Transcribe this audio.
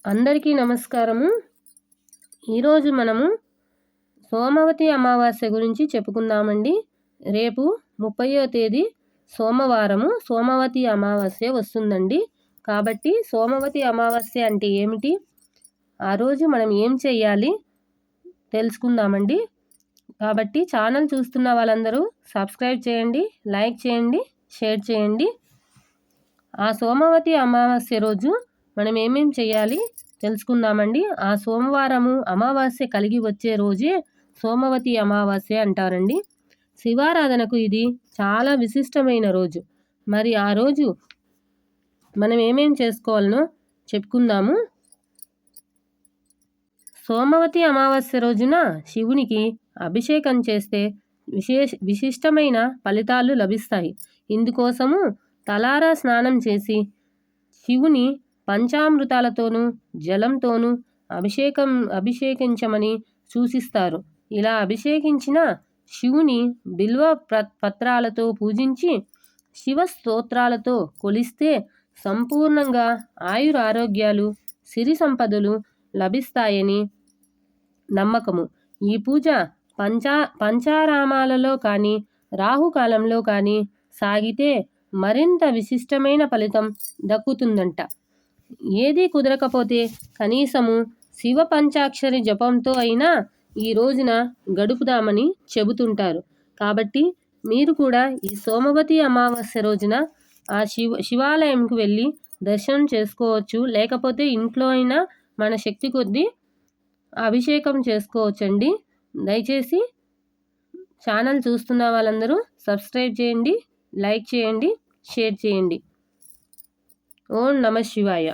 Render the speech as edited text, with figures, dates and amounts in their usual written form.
అందరికీ నమస్కారము. ఈరోజు మనము సోమవతి అమావాస్య గురించి చెప్పుకుందామండి. రేపు 30వ తేదీ సోమవారము సోమవతి అమావాస్య వస్తుందండి. కాబట్టి సోమవతి అమావాస్య అంటే ఏమిటి, ఆ రోజు మనం ఏం చేయాలి తెలుసుకుందామండి. కాబట్టి ఛానల్ చూస్తున్న వాళ్ళందరూ సబ్స్క్రైబ్ చేయండి, లైక్ చేయండి, షేర్ చేయండి. ఆ సోమవతి అమావాస్య రోజు మనం ఏమేం చేయాలి తెలుసుకుందామండి. ఆ సోమవారము అమావాస్య కలిగి వచ్చే రోజే సోమవతి అమావాస్య అంటారండి. శివారాధనకు ఇది చాలా విశిష్టమైన రోజు. మరి ఆ రోజు మనం ఏమేం చేసుకోవాలనో చెప్పుకుందాము. సోమవతి అమావాస్య రోజున శివునికి అభిషేకం చేస్తే విశిష్టమైన ఫలితాలు లభిస్తాయి. ఇందుకోసము తలారా స్నానం చేసి శివుని పంచామృతాలతోనూ జలంతోనూ అభిషేకించమని సూచిస్తారు. ఇలా అభిషేకించిన శివుని బిల్వ పత్రాలతో పూజించి శివ స్తోత్రాలతో కొలిస్తే సంపూర్ణంగా ఆయురారోగ్యాలు, సిరి సంపదలు లభిస్తాయని నమ్మకము. ఈ పూజ పంచారామాలలో కానీ రాహుకాలంలో కానీ సాగితే మరింత విశిష్టమైన ఫలితం దక్కుతుందంట. ఏదీ కుదరకపోతే కనీసము శివ పంచాక్షరి జపంతో అయినా ఈ రోజున గడుపుదామని చెబుతుంటారు. కాబట్టి మీరు కూడా ఈ సోమవతి అమావాస్య రోజున ఆ శివాలయంకు వెళ్ళి దర్శనం చేసుకోవచ్చు. లేకపోతే ఇంట్లో అయినా మన శక్తి కొద్దీ అభిషేకం చేసుకోవచ్చండి. దయచేసి ఛానల్ చూస్తున్న వాళ్ళందరూ సబ్స్క్రైబ్ చేయండి, లైక్ చేయండి, షేర్ చేయండి. ఓం నమః శివాయ.